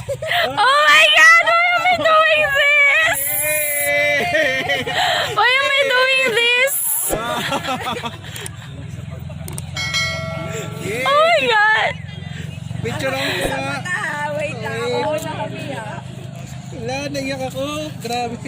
Oh my God! Why am I doing this? Why am I doing this? Oh my God! Picture ako nga. Wait lang, ako na kami ah. Wala, naiyak ako. Grabe.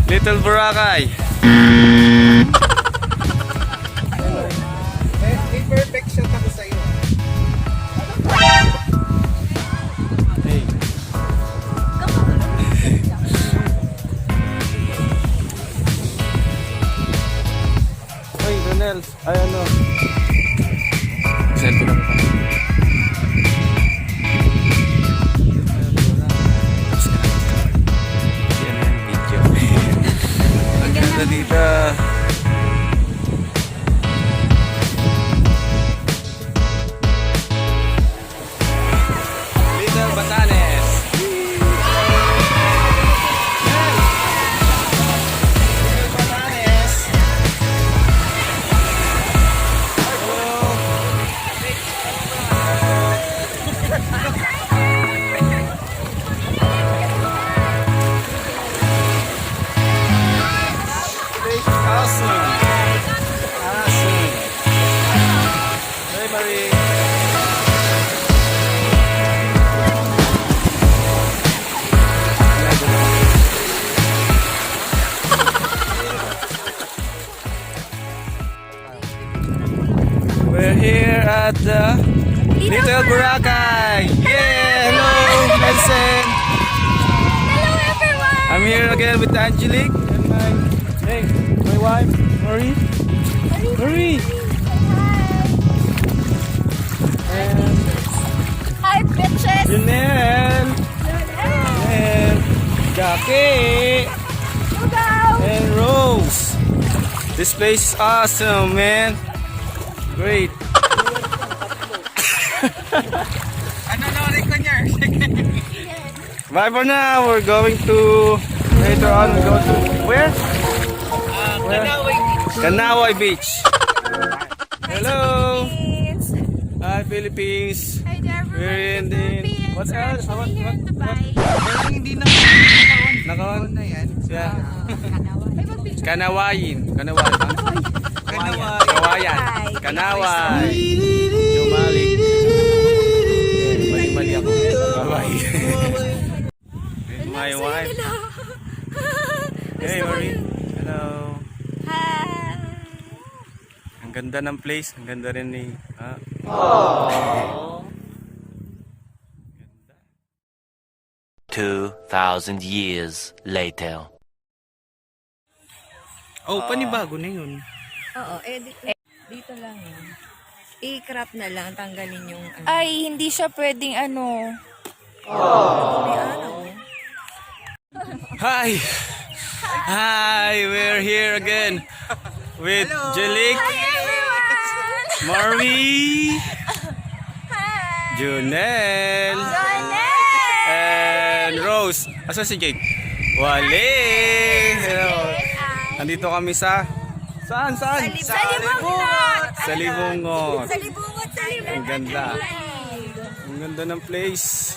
Little Boracay. May perfect shot ako sa'yo. Hey. Hey, Ronel. Ay, ano? Selfie lang pa. Yan ang video. Ang ganda dito. Little Batanes. Little Batanes. Awesome. Awesome. Hey, Marie. We're here at the Little Boracay. Yeah, hello, Nelson. Hello everyone! I'm here again with Angelique and my wife, Marie. Hurry! Hi, bitches! Junel! And Jackie! And Rose! This place is awesome, man! Great! Ano na ulit ko niya? Bye for now. We're going to later on. We go to where? Kanaway Beach. Hello. Hi Philippines. Hi there, We're in the what else? What? Parang hindi na Nakaon na yan. Yeah. Kanawayin. Kanaway. Kanaway. Kawayan. Kanaway. Jumali. Mali ako. Kaway. My wife. Hey, Marie. Hello. Hi. Ang ganda ng place. Ang ganda rin ni... 2,000 years later. Oh, panibago na yun. Oo, dito lang yun. I-crop na lang, tanggalin yung ano. Ay, hindi siya pwedeng ano. May araw. Hi! Hi! We're here again with Jelik, Marvy, Junel, and Rose. Asa si Jake? Wale! Hello! Andito kami sa... Saan? Sa libungot. Sa Libungot. Sa libungot, sa libungot. Ang ganda. Ang ganda ng place.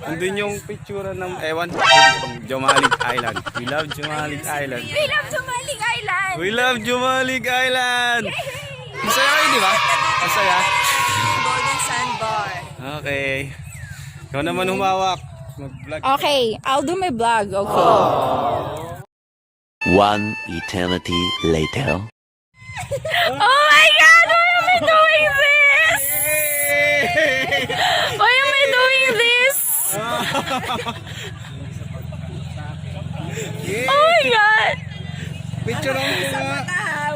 Andun yung picture ng ewan. Jomalig Island. We love Jomalig Island. We love Jumalig Island. We love Jomalig Island. Masaya kayo, di ba? Masaya. Golden Sandbar. Okay. Ikaw naman humawak. Mag-vlog. Okay, I'll do my vlog, okay? One eternity later. Oh my God! Why am I doing this? Why am I doing this? Oh my God! Picture ako nga.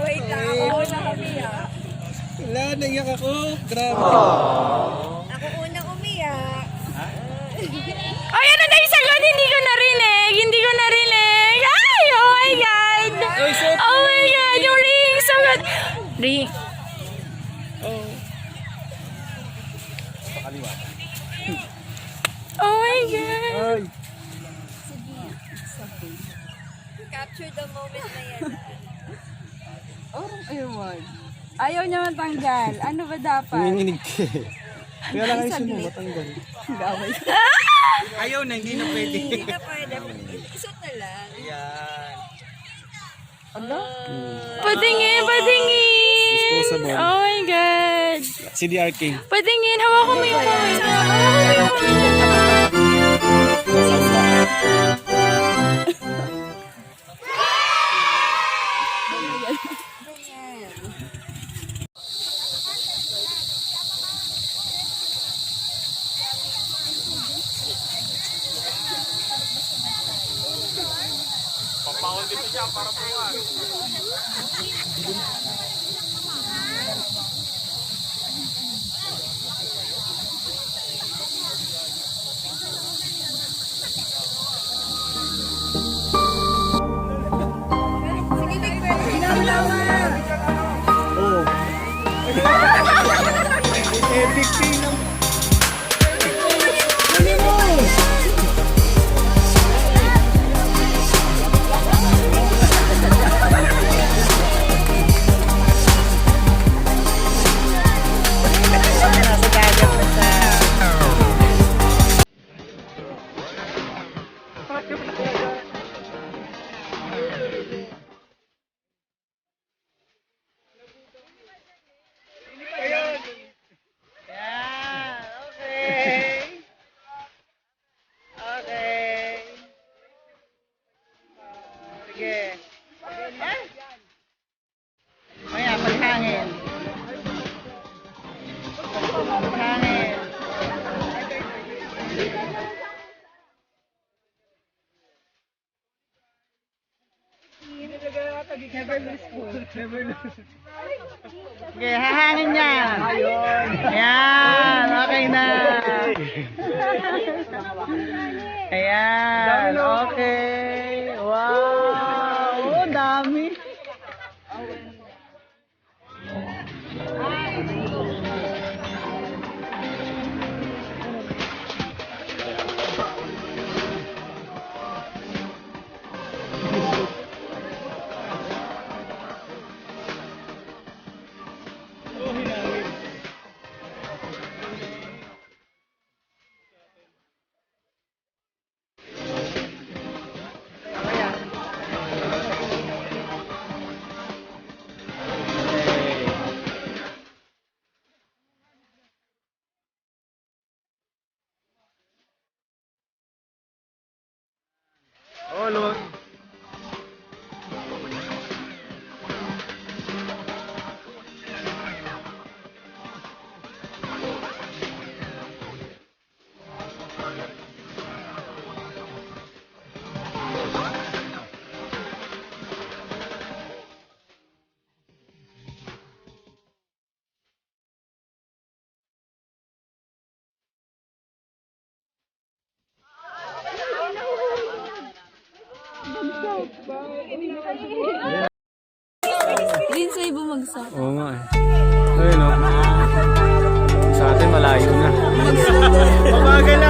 Wait lang, ako na kami Wala, naiyak ako. Grabe. Ako unang umiyak. Ay, ano na yung sagot? Hindi ko narinig. Hindi ko narinig. Ay, oh my God! Oh my God! Yung ring! Sagot! Ring. Oh my God! Capture the moment na yan. Ayaw niya matanggal. Ano ba dapat? Nanginginig ka eh. Kaya lang ayusin mo, matanggal. Ayaw na, hindi na pwede. Hindi na pwede. Isot na lang. Yan. Patingin! Patingin! Disposable. Oh my God! CDR King. Patingin! Hawakan mo yung kamay niya. Hawakan mo yung kamay. Epic thing ng... Okay, hahangin niya. Ayan, okay na. Ayan, okay. Wow, oh, dami. Oh, look. Din sa'yo bumagsak. Oo nga eh. Ayun o. Sa atin malayo na. Mabagal